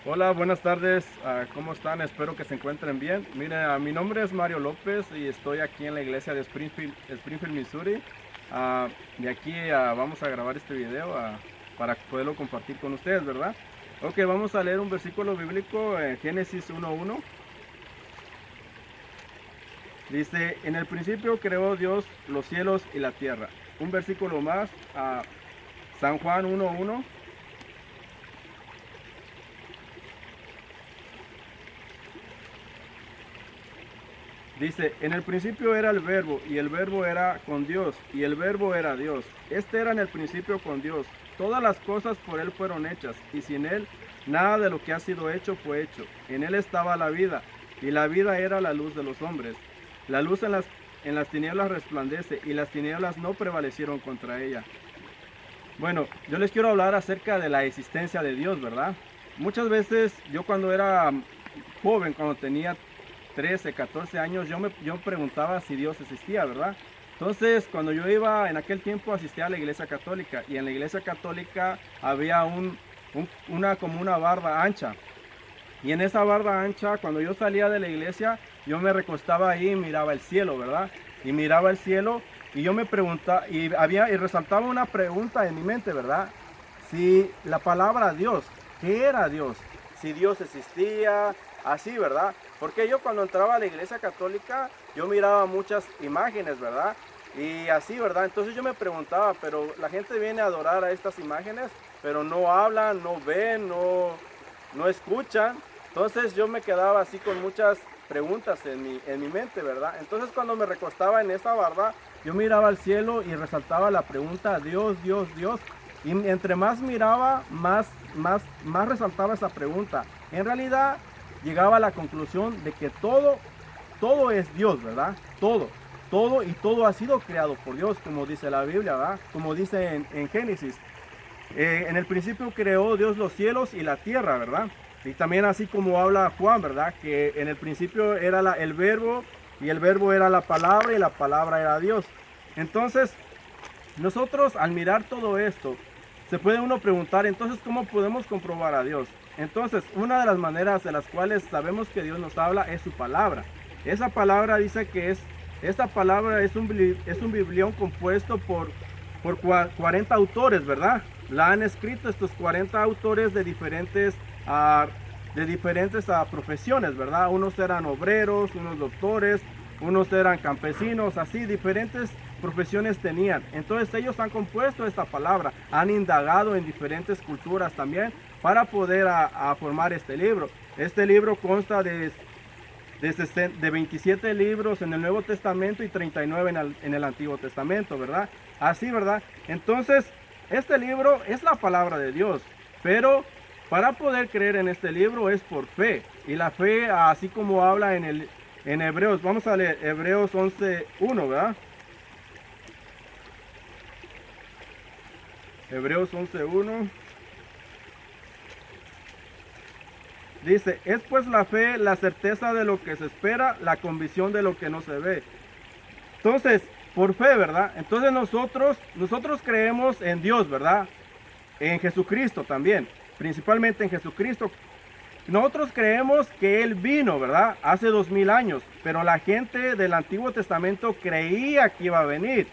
Hola, buenas tardes. ¿Cómo están? Espero que se encuentren bien. Mire, mi nombre es Mario López y estoy aquí en la iglesia de Springfield, Missouri. De aquí vamos a grabar este video para poderlo compartir con ustedes, ¿verdad? Ok, vamos a leer un versículo bíblico en Génesis 1:1. Dice, en el principio creó Dios los cielos y la tierra. Un versículo más, San Juan 1:1. Dice, en el principio era el verbo, y el verbo era con Dios, y el verbo era Dios. Este era en el principio con Dios. Todas las cosas por Él fueron hechas, y sin Él nada de lo que ha sido hecho fue hecho. En Él estaba la vida, y la vida era la luz de los hombres. La luz en las tinieblas resplandece, y las tinieblas no prevalecieron contra ella. Bueno, yo les quiero hablar acerca de la existencia de Dios, ¿verdad? Muchas veces yo cuando era joven, cuando tenía 13, 14 años, yo preguntaba si Dios existía, ¿verdad? Entonces, cuando yo iba en aquel tiempo, asistía a la iglesia católica, y en la iglesia católica había como una barda ancha. Y en esa barda ancha, cuando yo salía de la iglesia, yo me recostaba ahí y miraba el cielo, ¿verdad? Y miraba el cielo y yo me preguntaba, y resaltaba una pregunta en mi mente, ¿verdad? Si la palabra Dios, ¿qué era Dios? Si Dios existía, así, ¿verdad? Porque yo cuando entraba a la iglesia católica, yo miraba muchas imágenes, ¿verdad? Y así, ¿verdad? Entonces yo me preguntaba, pero la gente viene a adorar a estas imágenes, pero no hablan, no ven, no escuchan. Entonces yo me quedaba así con muchas preguntas en mi mente, ¿verdad? Entonces cuando me recostaba en esa barda, yo miraba al cielo y resaltaba la pregunta, Dios, Dios, Dios. Y entre más miraba, más resaltaba esa pregunta. En realidad llegaba a la conclusión de que todo es Dios, ¿verdad? Todo y todo ha sido creado por Dios, como dice la Biblia, ¿verdad? Como dice en Génesis. En el principio creó Dios los cielos y la tierra, ¿verdad? Y también así como habla Juan, ¿verdad? Que en el principio era el verbo y el verbo era la palabra y la palabra era Dios. Entonces, nosotros al mirar todo esto, se puede uno preguntar, entonces, ¿cómo podemos comprobar a Dios? Entonces, una de las maneras de las cuales sabemos que Dios nos habla es su palabra. Esa palabra dice que esta palabra es un biblión compuesto por 40 autores, ¿verdad? La han escrito estos 40 autores de diferentes profesiones, ¿verdad? Unos eran obreros, unos doctores, unos eran campesinos, así diferentes profesiones tenían. Entonces ellos han compuesto esta palabra, han indagado en diferentes culturas también para poder formar este libro. Este libro consta de 27 libros en el Nuevo Testamento y 39 en el Antiguo Testamento, ¿verdad? Así, ¿verdad? Entonces, este libro es la palabra de Dios, pero para poder creer en este libro es por fe. Y la fe, así como habla en Hebreos, vamos a leer Hebreos 11:1, ¿verdad? Hebreos 11:1. Dice, es pues la fe, la certeza de lo que se espera, la convicción de lo que no se ve. Entonces, por fe, ¿verdad? Entonces nosotros creemos en Dios, ¿verdad? En Jesucristo también, principalmente en Jesucristo. Nosotros creemos que Él vino, ¿verdad? Hace 2000 años, pero la gente del Antiguo Testamento creía que iba a venir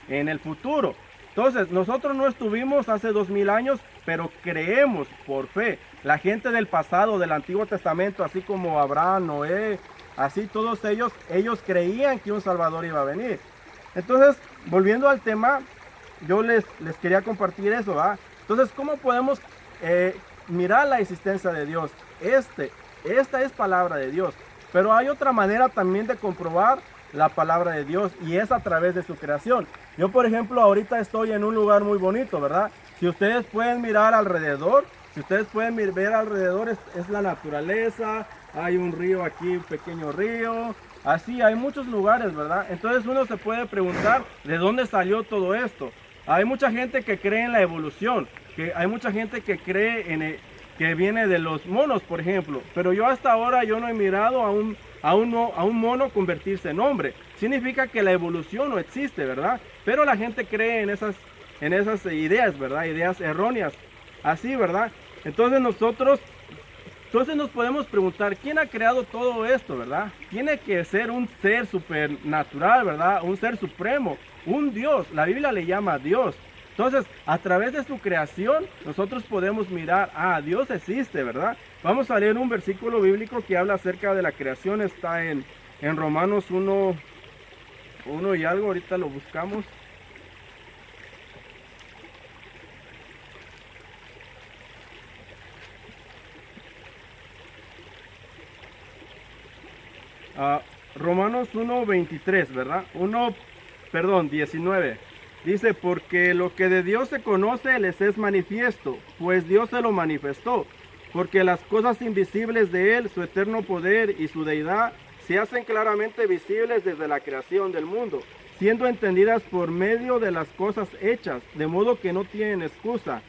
en el futuro. Entonces, nosotros no estuvimos hace 2000 años, pero creemos por fe. La gente del pasado, del Antiguo Testamento, así como Abraham, Noé, así todos ellos creían que un Salvador iba a venir. Entonces, volviendo al tema, yo les quería compartir eso, ¿verdad? Entonces, ¿cómo podemos mirar la existencia de Dios? Esta es palabra de Dios, pero hay otra manera también de comprobar la palabra de Dios y es a través de su creación. Yo, por ejemplo, ahorita estoy en un lugar muy bonito, ¿verdad? Si ustedes pueden mirar alrededor, es la naturaleza, hay un río aquí, un pequeño río, así hay muchos lugares, ¿verdad? Entonces uno se puede preguntar de dónde salió todo esto. Hay mucha gente que cree en la evolución, que hay mucha gente que cree que viene de los monos, por ejemplo, pero yo hasta ahora yo no he mirado a un mono convertirse en hombre. Significa que la evolución no existe, ¿verdad? Pero la gente cree en esas ideas, ¿verdad? Ideas erróneas. Así, ¿verdad? Entonces nosotros Entonces nos podemos preguntar, ¿quién ha creado todo esto, verdad? Tiene que ser un ser supernatural, ¿verdad? Un ser supremo, un Dios. La Biblia le llama Dios. Entonces, a través de su creación, nosotros podemos mirar, Dios existe, ¿verdad? Vamos a leer un versículo bíblico que habla acerca de la creación. Está en Romanos 1 y algo, ahorita lo buscamos. Romanos 1:23, ¿verdad? 19. Dice, porque lo que de Dios se conoce les es manifiesto, pues Dios se lo manifestó, porque las cosas invisibles de Él, su eterno poder y su deidad, se hacen claramente visibles desde la creación del mundo, siendo entendidas por medio de las cosas hechas, de modo que no tienen excusa.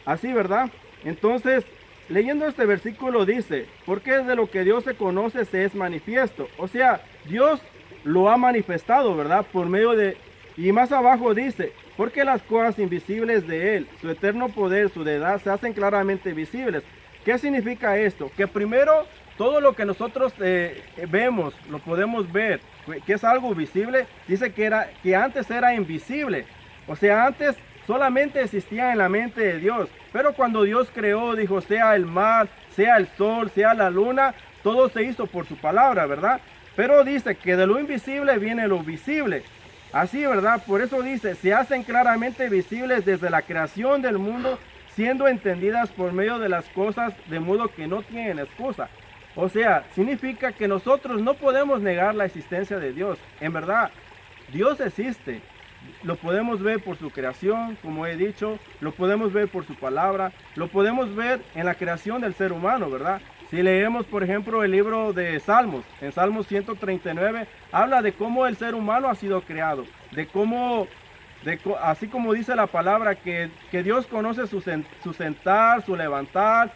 Así, ¿verdad? Entonces, leyendo este versículo dice, porque de lo que Dios se conoce se es manifiesto. O sea, Dios lo ha manifestado, ¿verdad? Por medio de... Y más abajo dice, porque las cosas invisibles de Él, su eterno poder, su deidad, se hacen claramente visibles. ¿Qué significa esto? Que primero, todo lo que nosotros vemos, lo podemos ver, que es algo visible, dice que antes era invisible. O sea, antes solamente existía en la mente de Dios. Pero cuando Dios creó, dijo, sea el mar, sea el sol, sea la luna, todo se hizo por su palabra, ¿verdad? Pero dice que de lo invisible viene lo visible. Así, ¿verdad? Por eso dice, se hacen claramente visibles desde la creación del mundo, siendo entendidas por medio de las cosas, de modo que no tienen excusa. O sea, significa que nosotros no podemos negar la existencia de Dios. En verdad, Dios existe. Lo podemos ver por su creación, como he dicho, lo podemos ver por su palabra, lo podemos ver en la creación del ser humano, ¿verdad? Si leemos, por ejemplo, el libro de Salmos, en Salmos 139, habla de cómo el ser humano ha sido creado, de cómo, así como dice la palabra, que Dios conoce su sentar, su levantar,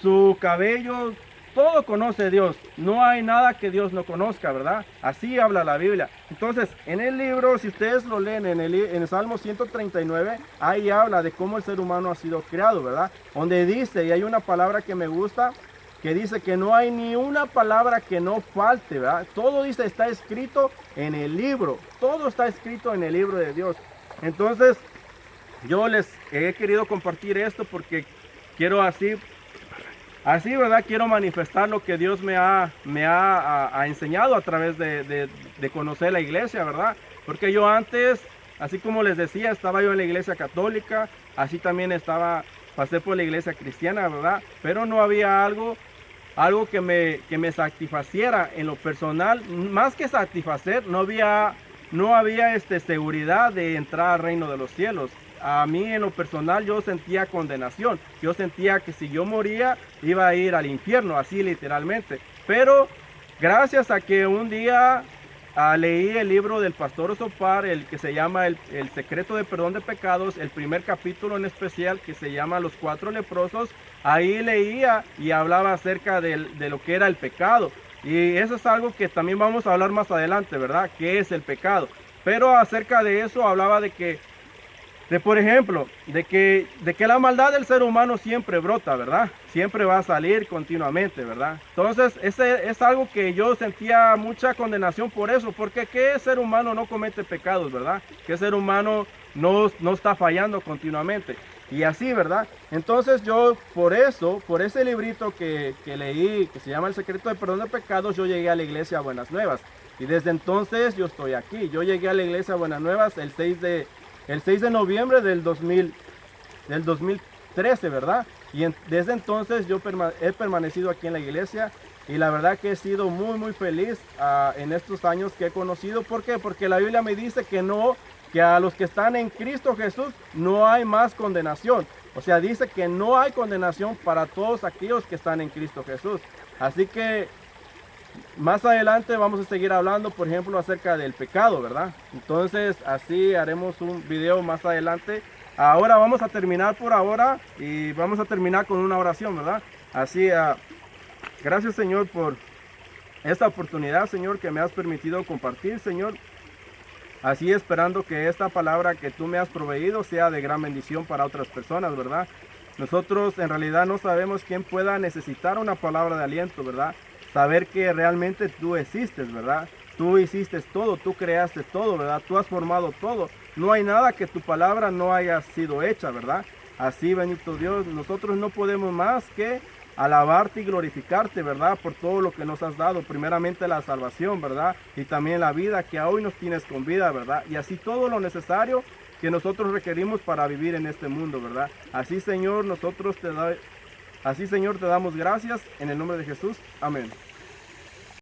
su cabello, todo conoce Dios. No hay nada que Dios no conozca, ¿verdad? Así habla la Biblia. Entonces, en el libro, si ustedes lo leen en el Salmo 139, ahí habla de cómo el ser humano ha sido creado, ¿verdad? Donde dice, y hay una palabra que me gusta, que dice que no hay ni una palabra que no falte, ¿verdad? Todo dice, está escrito en el libro. Todo está escrito en el libro de Dios. Entonces, yo les he querido compartir esto porque quiero así, ¿verdad? Quiero manifestar lo que Dios me ha enseñado a través de conocer la iglesia, ¿verdad? Porque yo antes, así como les decía, estaba yo en la iglesia católica, así también pasé por la iglesia cristiana, ¿verdad? Pero no había algo que me satisfaciera en lo personal. Más que satisfacer, no había seguridad de entrar al reino de los cielos. A mí en lo personal yo sentía condenación. Yo sentía que si yo moría iba a ir al infierno, así literalmente. Pero gracias a que un día leí el libro del pastor Osopar, el que se llama el secreto de perdón de pecados, el primer capítulo en especial que se llama Los 4 leprosos. Ahí leía y hablaba acerca de lo que era el pecado. Y eso es algo que también vamos a hablar más adelante, ¿verdad? ¿Qué es el pecado? Pero acerca de eso hablaba por ejemplo, de que la maldad del ser humano siempre brota, ¿verdad? Siempre va a salir continuamente, ¿verdad? Entonces, ese es algo que yo sentía mucha condenación por eso, porque ¿qué ser humano no comete pecados, verdad? ¿Qué ser humano no está fallando continuamente? Y así, ¿verdad? Entonces yo, por ese librito que leí, que se llama El secreto de perdón de pecados, yo llegué a la iglesia Buenas Nuevas. Y desde entonces yo estoy aquí. Yo llegué a la iglesia Buenas Nuevas el 6 de noviembre del 2013, ¿verdad? Y desde entonces yo he permanecido aquí en la iglesia y la verdad que he sido muy, muy feliz en estos años que he conocido. ¿Por qué? Porque la Biblia me dice que a los que están en Cristo Jesús no hay más condenación. O sea, dice que no hay condenación para todos aquellos que están en Cristo Jesús. Así que más adelante vamos a seguir hablando, por ejemplo, acerca del pecado, ¿verdad? Entonces, así haremos un video más adelante. Ahora vamos a terminar por ahora y vamos a terminar con una oración, ¿verdad? Así, gracias, Señor, por esta oportunidad, Señor, que me has permitido compartir, Señor. Así esperando que esta palabra que tú me has proveído sea de gran bendición para otras personas, ¿verdad? nosotros en realidad no sabemos quién pueda necesitar una palabra de aliento, ¿verdad? Saber que realmente tú existes, ¿verdad? Tú hiciste todo, tú creaste todo, ¿verdad? Tú has formado todo. No hay nada que tu palabra no haya sido hecha, ¿verdad? Así, bendito Dios, nosotros no podemos más que alabarte y glorificarte, ¿verdad? Por todo lo que nos has dado, primeramente la salvación, ¿verdad? Y también la vida que hoy nos tienes con vida, ¿verdad? Y así todo lo necesario que nosotros requerimos para vivir en este mundo, ¿verdad? Así, Señor, Señor, te damos gracias en el nombre de Jesús. Amén.